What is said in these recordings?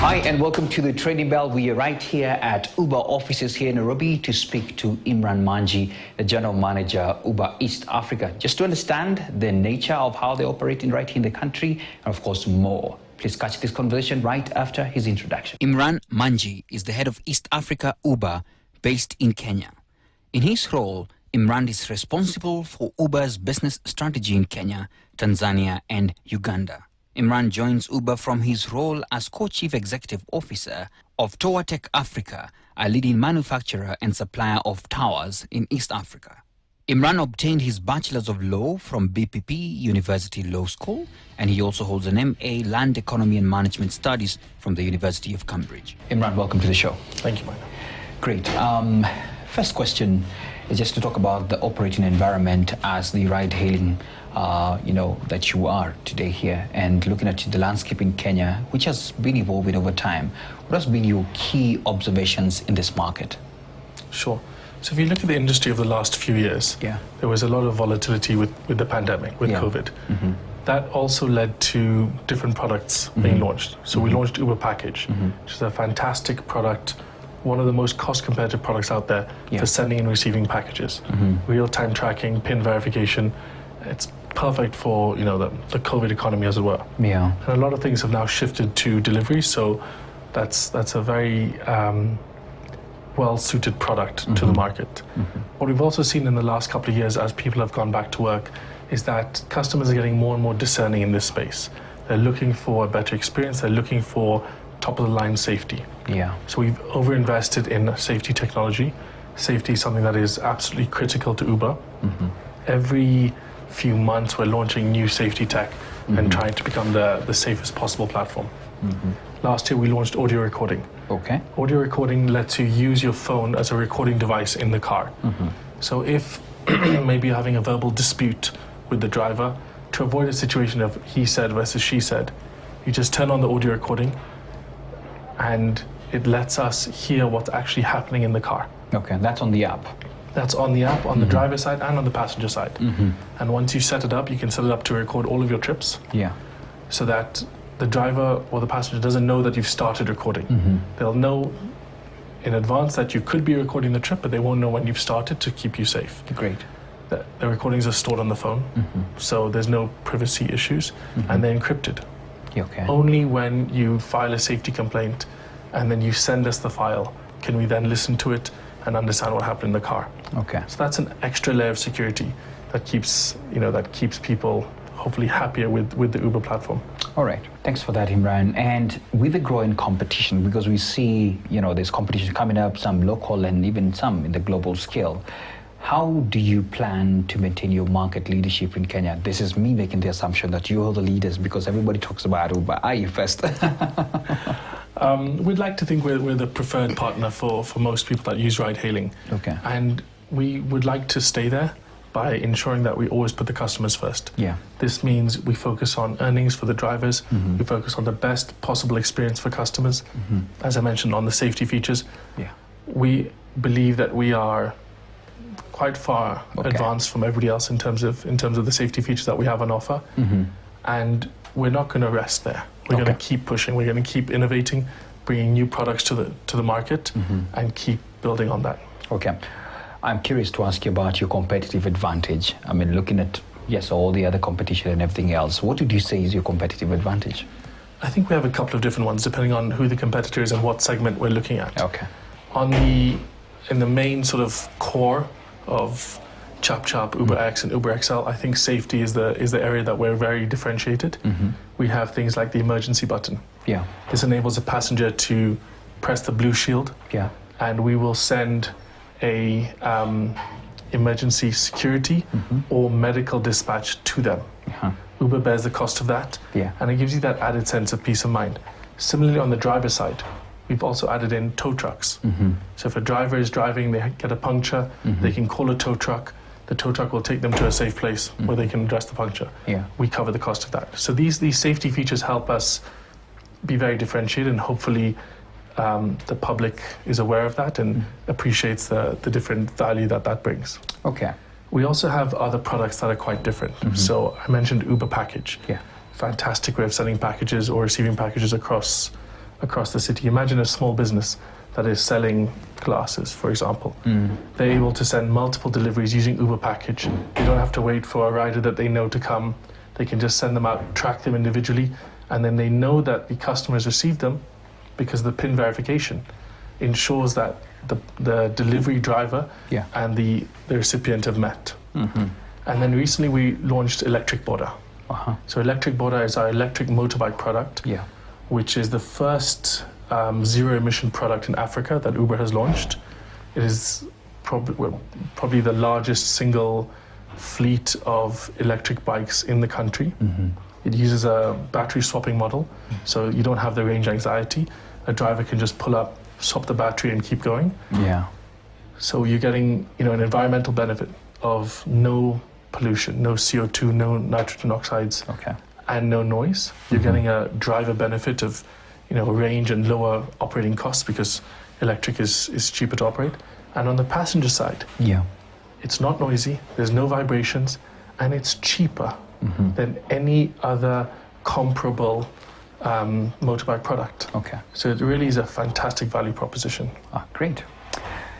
Hi and welcome to the Trading Bell. We are right here at Uber offices here in Nairobi to speak to Imran Manji, the General Manager, Uber East Africa, just to understand the nature of how they operate right here in the country and of course more. Please catch this conversation right after his introduction. Imran Manji is the head of East Africa Uber based in Kenya. In his role, Imran is responsible for Uber's business strategy in Kenya, Tanzania and Uganda. Imran joins Uber from his role as co-chief executive officer of Tech Africa, a leading manufacturer and supplier of towers in East Africa. Imran obtained his Bachelor's of Law from BPP University Law School, and he also holds an MA Land Economy and Management Studies from the University of Cambridge. Imran, welcome to the show. Thank you, Mike. Great. First question is just to talk about the operating environment as the ride-hailing that you are today here, and looking at the landscape in Kenya, which has been evolving over time. What has been your key observations in this market? Sure. So if you look at the industry of the last few years, there was a lot of volatility with the pandemic, with COVID. Mm-hmm. That also led to different products being launched. So we launched Uber Package, which is a fantastic product, one of the most cost-competitive products out there for sending and receiving packages. Real-time tracking, PIN verification. It's perfect for the COVID economy, as it were. And a lot of things have now shifted to delivery, so that's a very well-suited product to the market. What we've also seen in the last couple of years, as people have gone back to work, is that customers are getting more and more discerning in this space. They're looking for a better experience. They're looking for top-of-the-line safety. So we've overinvested in safety technology. Safety is something that is absolutely critical to Uber. Every few months we're launching new safety tech and trying to become the safest possible platform. Last year we launched audio recording. Audio recording lets you use your phone as a recording device in the car. So if maybe you're having a verbal dispute with the driver, to avoid a situation of he said versus she said, you just turn on the audio recording and it lets us hear what's actually happening in the car. That's on the app. That's on the app, on the driver's side and on the passenger side. And once you set it up, you can set it up to record all of your trips. So that the driver or the passenger doesn't know that you've started recording. They'll know in advance that you could be recording the trip, but they won't know when you've started to keep you safe. Great. The recordings are stored on the phone, so there's no privacy issues, and they're encrypted. Only when you file a safety complaint and then you send us the file can we then listen to it and understand what happened in the car. So that's an extra layer of security that keeps people hopefully happier with the Uber platform. All right, thanks for that, Imran. And with the growing competition, because we see there's competition coming up, some local and even some in the global scale, how do you plan to maintain your market leadership in Kenya? This is me making the assumption that you are the leaders because everybody talks about Uber. Are you first? We'd like to think we're the preferred partner for most people that use ride-hailing. And we would like to stay there by ensuring that we always put the customers first. This means we focus on earnings for the drivers, we focus on the best possible experience for customers. As I mentioned, on the safety features, we believe that we are quite far advanced from everybody else in terms of the safety features that we have on offer. And we're not going to rest there. We're going to keep pushing. We're going to keep innovating, bringing new products to the market, and keep building on that. I'm curious to ask you about your competitive advantage. I mean, looking at all the other competition and everything else, what would you say is your competitive advantage? I think we have a couple of different ones depending on who the competitor is and what segment we're looking at. In the main sort of core of ChapChap, UberX and UberXL, I think safety is the area that we're very differentiated. We have things like the emergency button. This enables a passenger to press the blue shield, and we will send a emergency security or medical dispatch to them. Uber bears the cost of that, and it gives you that added sense of peace of mind. Similarly, on the driver's side, we've also added in tow trucks. So if a driver is driving, they get a puncture, they can call a tow truck. The tow truck will take them to a safe place where they can address the puncture. We cover the cost of that. So these safety features help us be very differentiated, and hopefully the public is aware of that and appreciates the different value that brings. We also have other products that are quite different. So I mentioned Uber Package. Fantastic way of sending packages or receiving packages across across the city. Imagine a small business that is selling glasses, for example. They're able to send multiple deliveries using Uber package. They don't have to wait for a rider that they know to come. They can just send them out, track them individually, and then they know that the customers received them because the PIN verification ensures that the delivery driver and the recipient have met. And then recently we launched Electric Border. So Electric Border is our electric motorbike product, which is the first zero-emission product in Africa that Uber has launched. It is probably the largest single fleet of electric bikes in the country. It uses a battery swapping model, so you don't have the range anxiety. A driver can just pull up, swap the battery and keep going. So you're getting, an environmental benefit of no pollution, no CO2, no nitrogen oxides, and no noise. You're getting a driver benefit of, range and lower operating costs because electric is cheaper to operate. And on the passenger side, it's not noisy, there's no vibrations, and it's cheaper than any other comparable motorbike product. So it really is a fantastic value proposition. Great.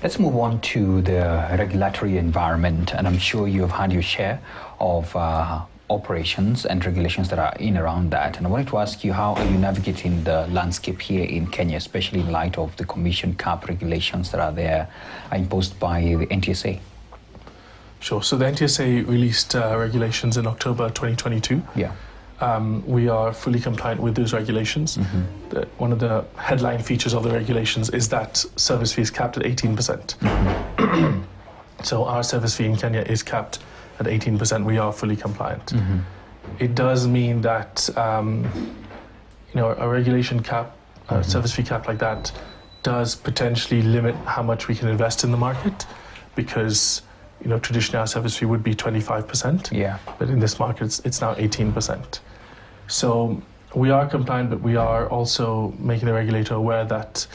Let's move on to the regulatory environment, and I'm sure you've had your share of operations and regulations that are in around that. And I wanted to ask you, how are you navigating the landscape here in Kenya, especially in light of the commission cap regulations that are there imposed by the NTSA? Sure. So the NTSA released regulations in October 2022. We are fully compliant with those regulations. One of the headline features of the regulations is that service fee is capped at 18%. So our service fee in Kenya is capped at 18%. We are fully compliant. It does mean that a regulation cap, a service fee cap like that, does potentially limit how much we can invest in the market, because traditionally our service fee would be 25%. But in this market, it's now 18%. So we are compliant, but we are also making the regulator aware that,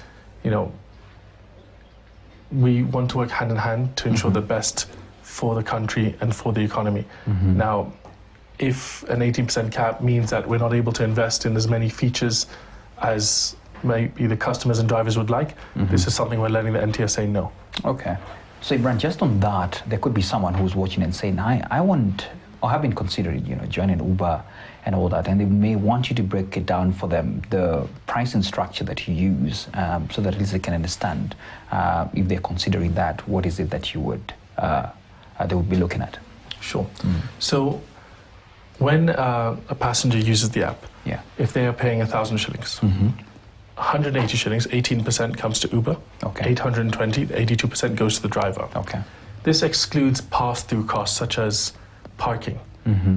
we want to work hand in hand to ensure the best for the country and for the economy. Now, if an 18% cap means that we're not able to invest in as many features as maybe the customers and drivers would like, this is something we're letting the NTSA know. So Imran, just on that, there could be someone who's watching and saying, I want, or have been considering, joining Uber and all that, and they may want you to break it down for them, the pricing structure that you use, so that at least they can understand, if they're considering that, what is it that you would, they would be looking at? Sure. So when a passenger uses the app, if they are paying 1,000 shillings, 180 shillings, 18% comes to Uber. 820, 82% goes to the driver. This excludes pass-through costs such as parking.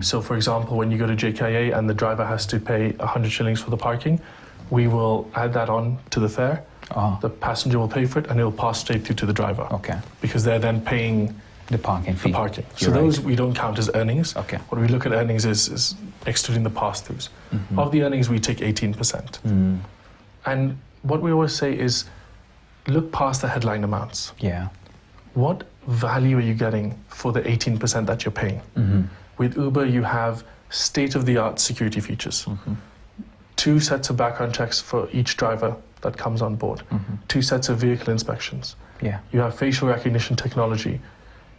So for example, when you go to JKA and the driver has to pay 100 shillings for the parking, we will add that on to the fare. The passenger will pay for it and it will pass straight through to the driver. Because they're then paying the parking fee. So those we don't count as earnings. What we look at earnings is excluding the pass-throughs. Of the earnings, we take 18%. And what we always say is, look past the headline amounts. What value are you getting for the 18% that you're paying? With Uber, you have state-of-the-art security features. 2 sets of background checks for each driver that comes on board. 2 sets of vehicle inspections. You have facial recognition technology.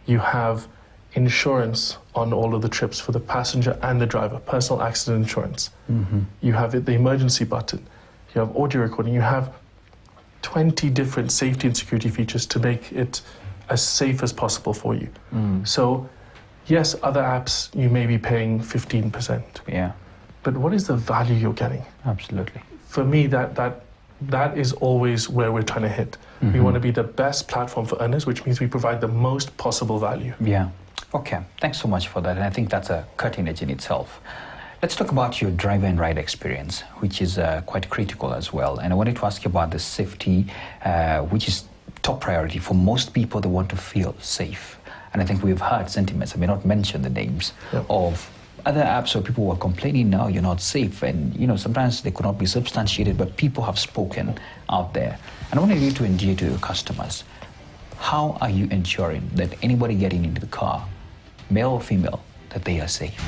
You have insurance on all of the trips for the passenger and the driver, personal accident insurance. You have the emergency button. You have audio recording. You have 20 different safety and security features to make it as safe as possible for you. So, yes, other apps, you may be paying 15%. But what is the value you're getting? Absolutely. For me, that is always where we're trying to hit. We want to be the best platform for earners, which means we provide the most possible value. Okay, thanks so much for that. And I think that's a cutting edge in itself. Let's talk about your driver and ride experience, which is quite critical as well. And I wanted to ask you about the safety, which is top priority for most people. They want to feel safe. And I think we've heard sentiments, I may not mention the names, of other apps where people were complaining, now you're not safe. And, sometimes they could not be substantiated, but people have spoken out there. And I wanted you to endear to your customers, how are you ensuring that anybody getting into the car, male or female, that they are safe?